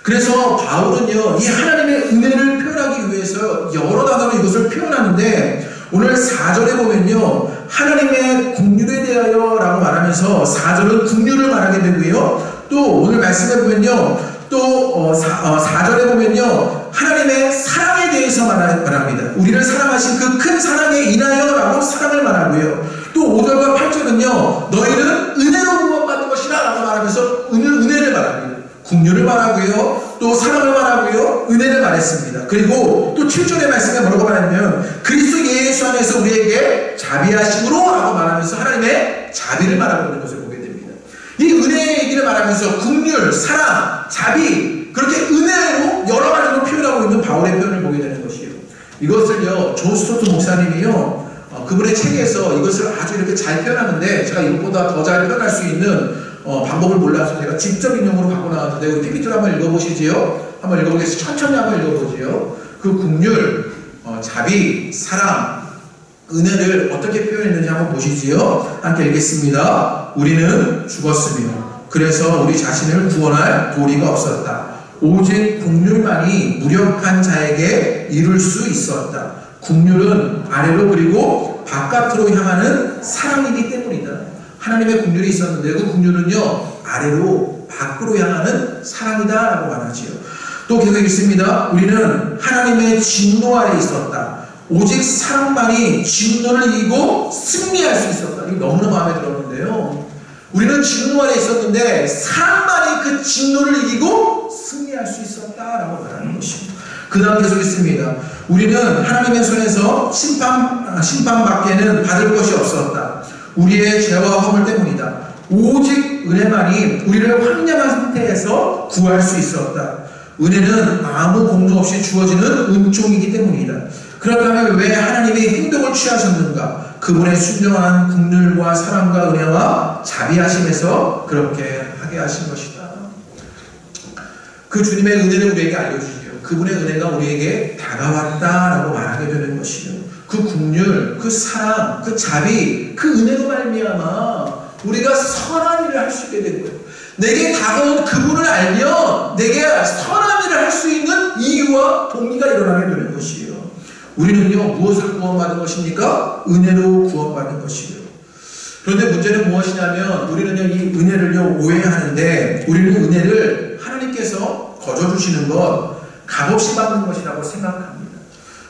A: 그래서 바울은요, 이 하나님의 은혜를 표현하기 위해서 여러 단어로 이것을 표현하는데, 오늘 4절에 보면요, 하나님의 긍휼에 대하여 라고 말하면서 4절은 긍휼을 말하게 되고요, 또 오늘 말씀해 보면요, 또 4절에 보면요, 하나님의 사랑에 대해서 말합니다. 우리를 사랑하신 그 큰 사랑에 인하여 라고 사랑을 말하고요, 또 5절과 8절은요, 너희는 은혜로 구원받은 것이라 라고 말하면서 은혜를 말합니다. 긍휼을 말하고요, 또 사랑을 말하고요, 은혜를 말했습니다. 그리고 또 7절의 말씀에 뭐라고 말하냐면, 그리스도 예수 안에서 우리에게 자비하심으로 라고 말하면서 하나님의 자비를 말하고 있는 것을 보게 됩니다. 이 은혜의 얘기를 말하면서 긍휼, 사랑, 자비, 그렇게 은혜로 여러 가지로 표현하고 있는 바울의 표현을 보게 되는 것이에요. 이것을요, 존 스토트 목사님이요, 그분의 책에서 이것을 아주 이렇게 잘 표현하는데, 제가 이것보다 더 잘 표현할 수 있는 방법을 몰라서 제가 직접 인용으로 갖고 나왔는데, 우리 PPT로 한번 읽어보시지요. 한번 읽어보겠습니다. 천천히 한번 읽어보지요. 그 긍휼, 자비, 사랑, 은혜를 어떻게 표현했는지 한번 보시지요. 함께 읽겠습니다. 우리는 죽었으며 그래서 우리 자신을 구원할 도리가 없었다. 오직 긍휼만이 무력한 자에게 이룰 수 있었다. 긍휼은 아래로 그리고 바깥으로 향하는 사랑이기 때문이다. 하나님의 긍휼이 있었는데 그 긍휼은요, 아래로 밖으로 향하는 사랑이다 라고 말하지요. 또 계속 읽습니다. 우리는 하나님의 진노 아래 있었다. 오직 사랑만이 진노를 이기고 승리할 수 있었다. 이거 너무나 마음에 들었는데요, 우리는 진노 아래 있었는데 사랑만이 그 진노를 이기고 승리할 수 있었다라고 말하는 것입니다. 그 다음 계속 있습니다. 우리는 하나님의 손에서 심판밖에는 받을 것이 없었다. 우리의 죄와 허물 때문이다. 오직 은혜만이 우리를 황량한 상태에서 구할 수 있었다. 은혜는 아무 공로 없이 주어지는 은총이기 때문이다. 그렇다면 왜 하나님이 행동을 취하셨는가? 그분의 순정한 긍휼과 사랑과 은혜와 자비하심에서 그렇게 하게 하신 것이다. 그 주님의 은혜를 우리에게 알려주시죠. 그분의 은혜가 우리에게 다가왔다라고 말하게 되는 것이요. 그 긍휼, 그 사랑, 그 자비, 그 은혜로 말미암아 우리가 선한 일을 할 수 있게 된 거예요. 내게 다가온 그분을 알면 내게 선한 일을 할 수 있는 이유와 동기가 일어나게 되는 것이에요. 우리는요, 무엇을 구원받은 것입니까? 은혜로 구원받은 것이에요. 그런데 문제는 무엇이냐면 우리는요, 이 은혜를요, 오해하는데, 우리는 은혜를 하나님께서 거저 주시는 것, 값없이 받는 것이라고 생각합니다.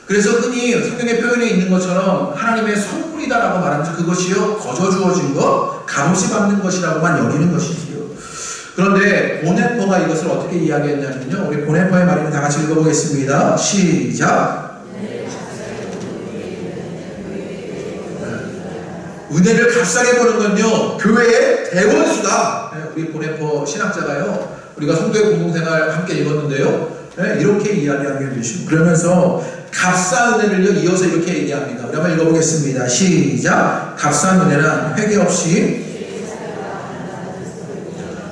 A: 그래서 흔히 성경의 표현에 있는 것처럼 하나님의 선물이다라고 말하면서 그것이요 거저 주어진 것, 값없이 받는 것이라고만 여기는 것이지요. 그런데 보네퍼가 이것을 어떻게 이야기했냐면요, 우리 보네퍼의 말을 다 같이 읽어보겠습니다. 시작. 은혜를 값싸게 보는 건요, 교회의 대원수다. 우리 보네퍼 신학자가요, 우리가 성도의 공동생활 함께 읽었는데요, 이렇게 이야기하게 되시고, 그러면서 값싼 은혜를요 이어서 이렇게 얘기합니다. 우리 한번 읽어보겠습니다. 시작. 값싼 은혜란 회개 없이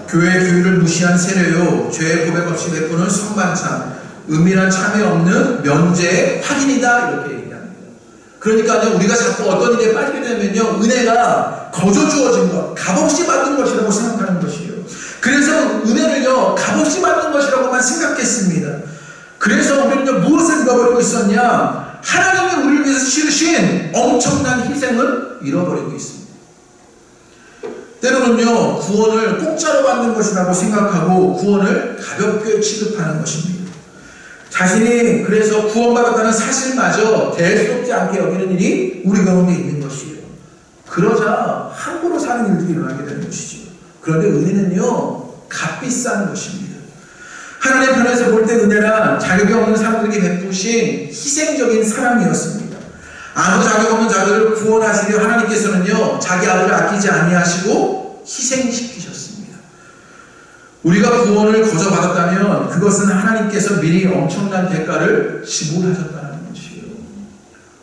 A: 교회의 규율을 무시한 세례요, 죄의 고백 없이 베푸는 성만찬, 은밀한 참회 없는 면제의 확인이다. 이렇게 얘기합니다. 그러니까요, 우리가 자꾸 어떤 일에 빠지게 되면요, 은혜가 거저 주어진 것, 값없이 받는 것이라고 생각하는 것이에요. 그래서 은혜를요 값없이 받는 것이라고만 생각했습니다. 그래서 우리는 무엇을 잃어버리고 있었냐? 하나님이 우리를 위해서 치르신 엄청난 희생을 잃어버리고 있습니다. 때로는요, 구원을 공짜로 받는 것이라고 생각하고 구원을 가볍게 취급하는 것입니다. 자신이 그래서 구원받았다는 사실마저 대수롭지 않게 여기는 일이 우리 가운데 있는 것이에요. 그러자 함부로 사는 일들이 일어나게 되는 것이죠. 그런데 은혜는요, 값비싼 것입니다. 하나님 편에서 볼 때 은혜란 자격이 없는 사람들에게 베푸신 희생적인 사랑이었습니다. 아무 자격 없는 자들을 구원하시려 하나님께서는요, 자기 아들을 아끼지 아니하시고 희생시키셨습니다. 우리가 구원을 거저 받았다면 그것은 하나님께서 미리 엄청난 대가를 지불하셨다는 것이에요.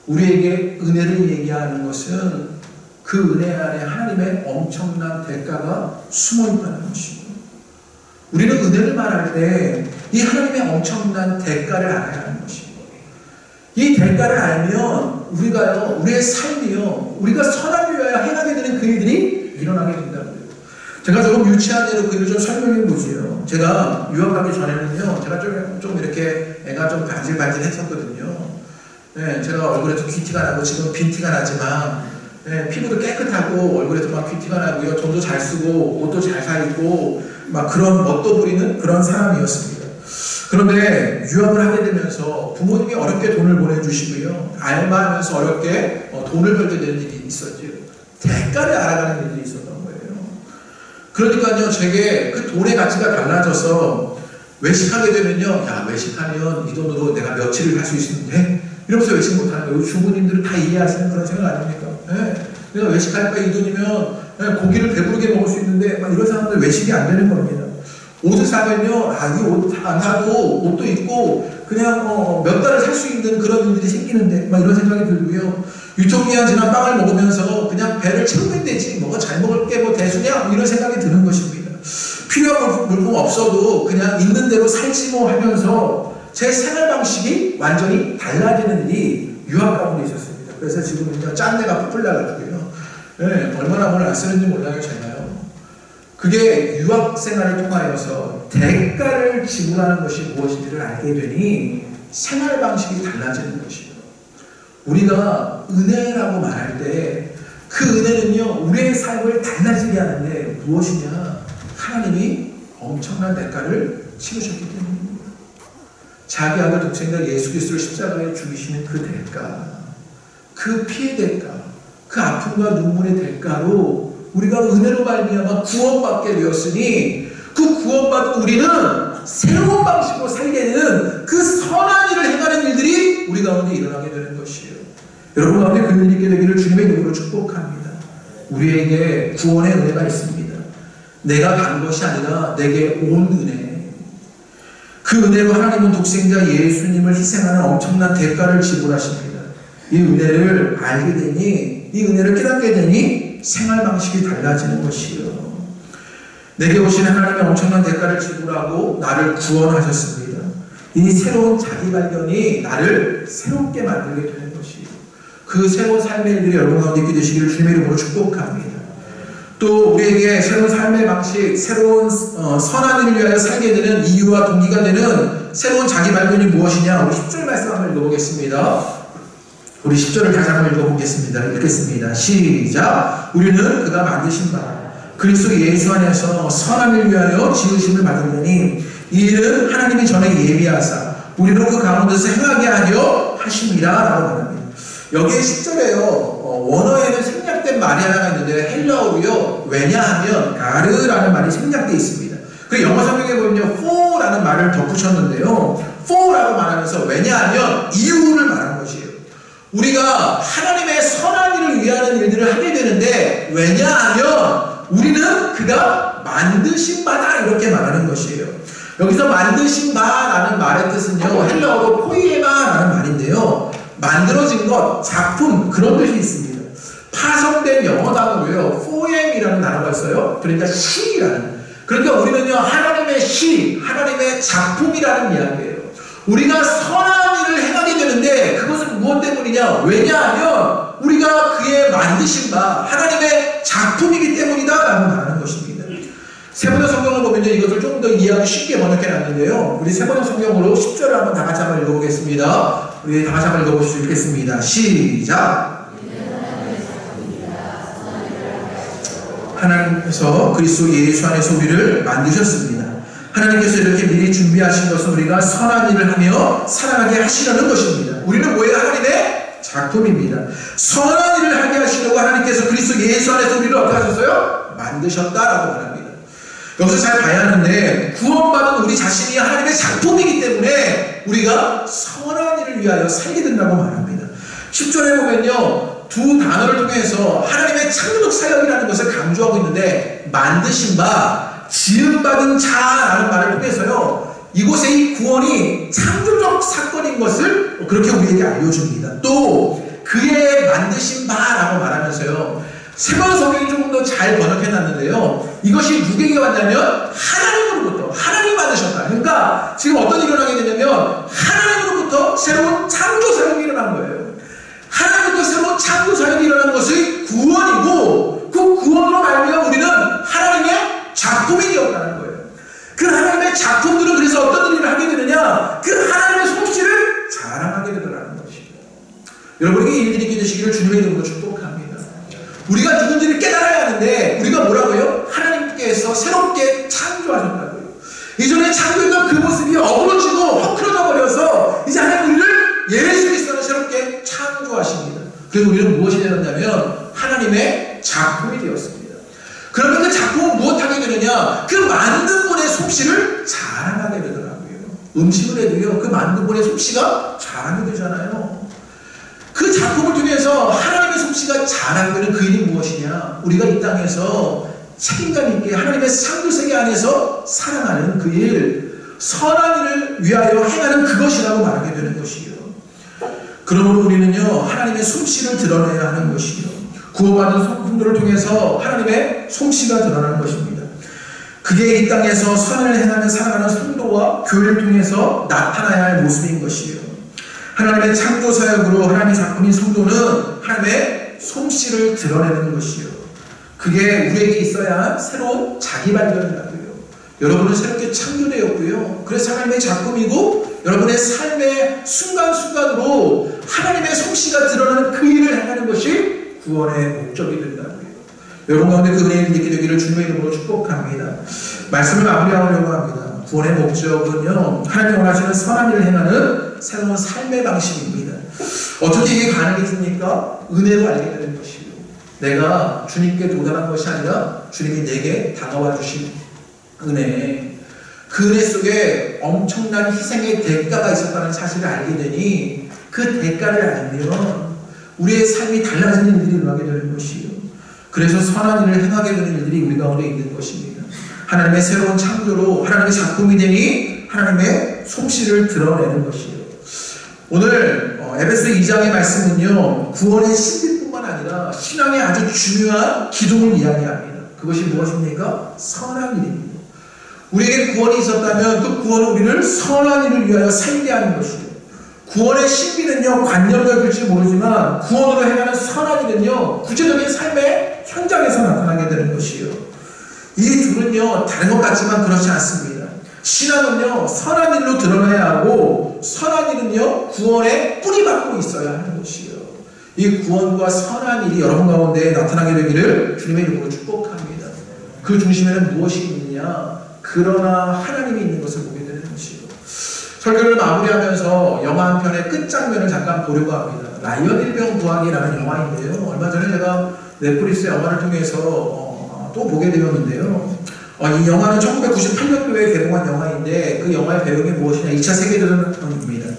A: 우리에게 은혜를 얘기하는 것은 그 은혜 안에 하나님의 엄청난 대가가 숨어 있다는 것이에요. 우리는 은혜를 말할 때 이 하나님의 엄청난 대가를 알아야 하는 것이에요. 이 대가를 알면 우리가요, 우리의 삶이요, 우리가 선을 위하여 행하게 되는 그 일들이 일어나게 된다고요. 제가 조금 유치한 예로 그 일을 좀 설명해 보세요. 제가 유학하기 전에는요, 제가 좀 이렇게 애가 좀 반질반질 했었거든요. 네, 제가 얼굴에 좀 귀티가 나고 지금 빈티가 나지만, 네, 피부도 깨끗하고 얼굴에도 막 귀티가 나고요, 돈도 잘 쓰고 옷도 잘 사 입고 막 그런 멋도 부리는 그런 사람이었습니다. 그런데 유학을 하게 되면서 부모님이 어렵게 돈을 보내주시고요, 알바하면서 어렵게 돈을 벌게 되는 일이 있었죠. 대가를 알아가는 일이 있었던 거예요. 그러니까요, 제게 그 돈의 가치가 달라져서 외식하게 되면요, 야, 외식하면 이 돈으로 내가 며칠을 갈 수 있는데 이러면서 외식 못하는 거예요. 주부님들은 다 이해하시는 그런 생각 아닙니까? 네. 내가 외식할까 이 돈이면 고기를 배부르게 먹을 수 있는데 막 이런 사람들 외식이 안 되는 겁니다. 옷을 사면요, 이 옷 안 사도 옷도 입고 그냥 몇 달을 살 수 있는 그런 일들이 생기는데 막 이런 생각이 들고요. 유통기한 지난 빵을 먹으면서 그냥 배를 채우면 되지, 뭐가 잘 먹을 게 뭐 대수냐, 이런 생각이 드는 것입니다. 필요한 물품 없어도 그냥 있는 대로 살지 뭐 하면서 제 생활 방식이 완전히 달라지는 일이 유학 가운데 있었습니다. 그래서 지금은요, 짠내가 풀풀 나가지고요, 네, 얼마나 오늘 안 쓰는지 몰라요, 제가요. 그게 유학 생활을 통하여서 대가를 지불하는 것이 무엇인지를 알게 되니 생활 방식이 달라지는 것이에요. 우리가 은혜라고 말할 때 그 은혜는요, 우리의 삶을 달라지게 하는데 무엇이냐? 하나님이 엄청난 대가를 치르셨기 때문입니다. 자기 아들 독생자 예수 그리스도를 십자가에 죽이시는 그 대가, 그 피의 대가, 그 아픔과 눈물의 대가로 우리가 은혜로 말미암아 구원받게 되었으니, 그 구원받은 우리는 새로운 방식으로 살게 되는 그 선한 일을 행하는 일들이 우리 가운데 일어나게 되는 것이에요. 여러분 가운데 그 일 있게 되기를 주님의 이름으로 축복합니다. 우리에게 구원의 은혜가 있습니다. 내가 간 것이 아니라 내게 온 은혜. 그 은혜로 하나님은 독생자 예수님을 희생하는 엄청난 대가를 지불하십니다. 이 은혜를 알게 되니, 이 은혜를 깨닫게 되니 생활 방식이 달라지는 것이요. 내게 오신 하나님의 엄청난 대가를 지불하고 나를 구원하셨습니다. 이 새로운 자기 발견이 나를 새롭게 만들게 되는 것이요. 그 새로운 삶의 일들이 여러분 가운데 있게 되시기를 주님의 이름으로 축복합니다. 또 우리에게 새로운 삶의 방식, 새로운 선한 일을 위하여 살게 되는 이유와 동기가 되는 새로운 자기 발견이 무엇이냐? 우리 10절 말씀 한번 읽어보겠습니다. 우리 10절을 다시 한번 읽어보겠습니다. 읽겠습니다. 시작. 우리는 그가 만드신 바 그리스도 예수 안에서 선한 일을 위하여 지으심을 받으려니 이 일은 하나님이 전에 예비하사 우리로 그 가운데서 행하게 하려 하심이라 라고 말합니다. 여기에 10절에요. 원어에는 생략된 말이 하나가 있는데 헬라어로요. 왜냐하면 가르라는 말이 생략되어 있습니다. 그 영어 성경에 보면요. for라는 말을 덧붙였는데요. for라고 말하면서 왜냐하면 이유를 말하는 것이에요. 우리가 하나님의 선한 일을 위하는 일들을 하게 되는데 왜냐하면 우리는 그가 만드신 바다 이렇게 말하는 것이에요. 여기서 만드신 바라는 말의 뜻은요. 헬라어로 포이에마라는 말인데요. 만들어진 것, 작품 그런 뜻이 있습니다. 파송된 영어 단어로요. 포엠이라는 단어가 있어요. 그러니까 시라는. 그러니까 우리는요. 하나님의 시, 하나님의 작품이라는 이야기예요. 우리가 선한 일을 행하게 되는데 그것은 무엇 때문이냐? 왜냐하면 우리가 그의 만드신 바 하나님의 작품이기 때문이다 라고 말하는 것입니다. 세번역 성경을 보면 이것을 좀 더 이해하기 쉽게 번역해 놨는데요. 우리 세번역 성경으로 10절을 한번 다 같이 한번 읽어보겠습니다. 우리 다 같이 한번 읽어볼 수 있겠습니다. 시작! 하나님께서 그리스도 예수 안에서 우리를 만드셨습니다. 하나님께서 이렇게 미리 준비하신 것은 우리가 선한 일을 하며 살아가게 하시려는 것입니다. 우리는 뭐예요? 하나님의 작품입니다. 선한 일을 하게 하시려고 하나님께서 그리스도 예수 안에서 우리를 어떻게 하셨어요? 만드셨다라고 말합니다. 여기서 잘 봐야 하는데 구원받은 우리 자신이 하나님의 작품이기 때문에 우리가 선한 일을 위하여 살게 된다고 말합니다. 10절에 보면요. 두 단어를 통해서 하나님의 창조적 사역이라는 것을 강조하고 있는데 만드신 바, 지음받은 자라는 말을 통해서요. 이곳의 이 구원이 창조적 사건인 것을 그렇게 우리에게 알려줍니다. 또 그의 만드신 바라고 말하면서요. 세번 성경이 조금 더 잘 번역해놨는데요. 이것이 누구에게 왔냐면 하나님으로부터 하나님 만드셨다. 그러니까 지금 어떤 일이 일어나게 되냐면 하나님으로부터 새로운 창조 사역이 일어난 거예요. 하나님부터 새로운 창조 사역이 일어나는 것이 구원이고 그 구원으로 말미암아 우리는 하나님의 작품이 되었다는 거예요. 그 하나님의 작품들은 그래서 어떤 일을 하게 되느냐? 그 하나님의 솜씨를 자랑하게 되더라는 것입니다. 여러분에게 일들이 있게 되시기를 주님의 이름으로 축복합니다. 우리가 누군지를 깨달아야 하는데 우리가 뭐라고요? 하나님께서 새롭게 창조하셨다고요. 이전에 창조했던 그 모습이 어그러지고 허크러져 버려서 이제 하나님 우리를 예수 그리스도로 새롭게 창조하십니다. 그래서 우리는 무엇이 되었냐면 하나님의 작품이 되었습니다. 그러면 그 작품은 무엇하게 되느냐? 그 만든 분의 솜씨를 자랑하게 되더라고요. 음식을 해도요. 그 만든 분의 솜씨가 자랑이 되잖아요. 그 작품을 통해서 하나님의 솜씨가 자랑되는 그 일이 무엇이냐? 우리가 이 땅에서 책임감 있게 하나님의 창조세계 안에서 살아가는 그 일, 선한 일을 위하여 행하는 그것이라고 말하게 되는 것이요. 그러므로 우리는요 하나님의 솜씨를 드러내야 하는 것이요. 구원받은 성도를 통해서 하나님의 솜씨가 드러나는 것입니다. 그게 이 땅에서 선을 행하며 살아가는 성도와 교회를 통해서 나타나야 할 모습인 것이요. 하나님의 창조 사역으로 하나님의 작품인 성도는 하나님의 솜씨를 드러내는 것이요. 그게 우리에게 있어야 한 새로운 자기 발견이라고요. 여러분은 새롭게 창조되었고요. 그래서 하나님의 작품이고 여러분의 삶의 순간순간으로 하나님의 솜씨가 드러나는 그 일을 행하는 것이 구원의 목적이 된다고요. 여러분 가운데 그 은혜를 느끼게 되기를 주님의 이름으로 축복합니다. 말씀을 마무리하려고 합니다. 구원의 목적은요 하나님이 원하시는 선한 일을 행하는 새로운 삶의 방식입니다. 어떻게 이게 가능했습니까? 은혜로 알게 되는 것이요. 내가 주님께 도달한 것이 아니라 주님이 내게 다가와 주신 은혜, 그 은혜 속에 엄청난 희생의 대가가 있었다는 사실을 알게 되니 그 대가를 알면 우리의 삶이 달라지는 일들이 일어나게 되는 것이요. 그래서 선한 일을 행하게 되는 일들이 우리 가운데 있는 것입니다. 하나님의 새로운 창조로 하나님의 작품이 되니 하나님의 솜씨를 드러내는 것이요. 오늘 에베소 2장의 말씀은요 구원의 신비뿐만 아니라 신앙의 아주 중요한 기둥을 이야기합니다. 그것이 무엇입니까? 선한 일입니다. 우리에게 구원이 있었다면 그 구원은 우리를 선한 일을 위하여 살게 하는 것이요. 구원의 신비는요 관념적일지 모르지만 구원으로 행하는 선한 일은요 구체적인 삶의 현장에서 나타나게 되는 것이요. 이 둘은요 다른 것 같지만 그렇지 않습니다. 신앙은요 선한 일로 드러나야 하고 선한 일은요 구원의 뿌리박고 있어야 하는 것이요. 이 구원과 선한 일이 여러분 가운데 나타나게 되기를 주님의 이름으로 축복합니다. 그 중심에는 무엇이 있느냐? 그러나 하나님이 있는 것을 보게 되는 것이요. 설교를 마무리하면서 영화 한 편의 끝장면을 잠깐 보려고 합니다. 라이언 일병 구하기라는 영화인데요. 얼마 전에 제가 넷플릭스 영화를 통해서 또 보게 되었는데요. 이 영화는 1998년도에 개봉한 영화인데 그 영화의 배경이 무엇이냐? 2차 세계대전입니다.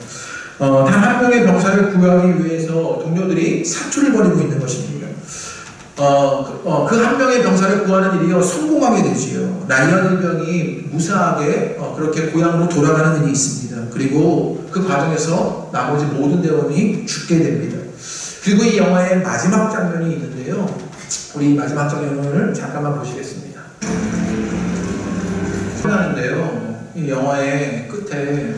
A: 단 한 명의 병사를 구하기 위해서 동료들이 사투를 벌이고 있는 것입니다. 그 한 명의 병사를 구하는 일이 성공하게 되지요. 라이언 일병이 무사하게 그렇게 고향으로 돌아가는 일이 있습니다. 그리고 그 과정에서 나머지 모든 대원이 죽게 됩니다. 그리고 이 영화의 마지막 장면이 있는데요. 우리 마지막 장면을 잠깐만 보시겠습니다. 하는데요. 이 영화의 끝에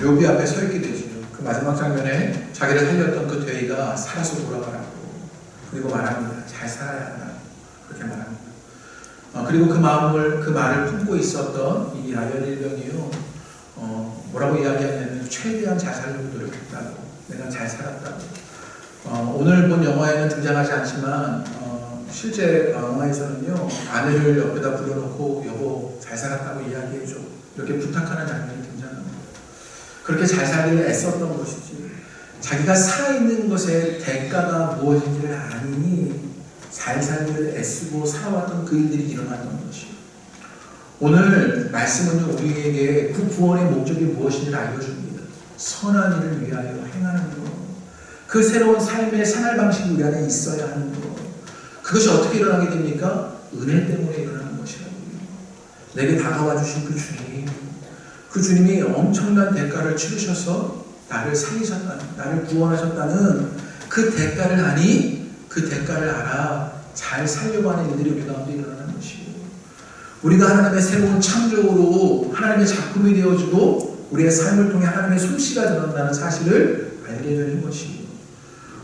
A: 묘비 앞에 서 있게 되지요. 그 마지막 장면에 자기를 살렸던 그 돼지가 살아서 돌아가라고 그리고 말합니다. 잘 살아야 한다. 그렇게 말합니다. 그리고 그 말을 품고 있었던 이 라이언 일병이요. 뭐라고 이야기하냐면 최대한 잘 살려고 노력했다고. 내가 잘 살았다고. 오늘 본 영화에는 등장하지 않지만 실제 영화에서는요. 아내를 옆에다 불러놓고 여보 잘 살았다고 이야기해줘. 이렇게 부탁하는 장면이 등장합니다. 그렇게 잘 살기를 애썼던 것이지. 자기가 살아있는 것의 대가가 무엇인지를 아니 잘 살기를 애쓰고 살아왔던 그 일들이 일어났던 것이요. 오늘 말씀은 우리에게 그 구원의 목적이 무엇인지를 알려줍니다. 선한 일을 위하여 행하는 것. 그 새로운 삶의 생활 방식이 우리 안에 있어야 하는 것. 그것이 어떻게 일어나게 됩니까? 은혜 때문에 일어나는 것이라고요. 내게 다가와 주신 그 주님. 그 주님이 엄청난 대가를 치르셔서 나를 살리셨다는, 나를 구원하셨다는 그 대가를 아니, 그 대가를 알아 잘 살려고 하는 일들이 우리 가운데 일어나는 것이고, 우리가 하나님의 새로운 창조로 하나님의 작품이 되어주고 우리의 삶을 통해 하나님의 솜씨가 드러난다는 사실을 알게 되는 것이고,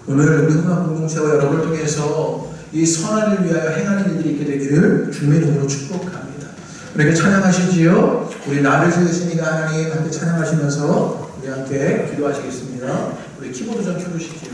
A: 오늘 우리 흥학 공동체와 여러분을 통해서 이 선한 일을 위하여 행하는 일들이 있게 되기를 주님의 이름으로 축복합니다. 우리에게 찬양하시지요. 우리 나를 지으신 이가 하나님 함께 찬양하시면서 우리 함께 기도하시겠습니다. 우리 키보드 좀 켜주시지요.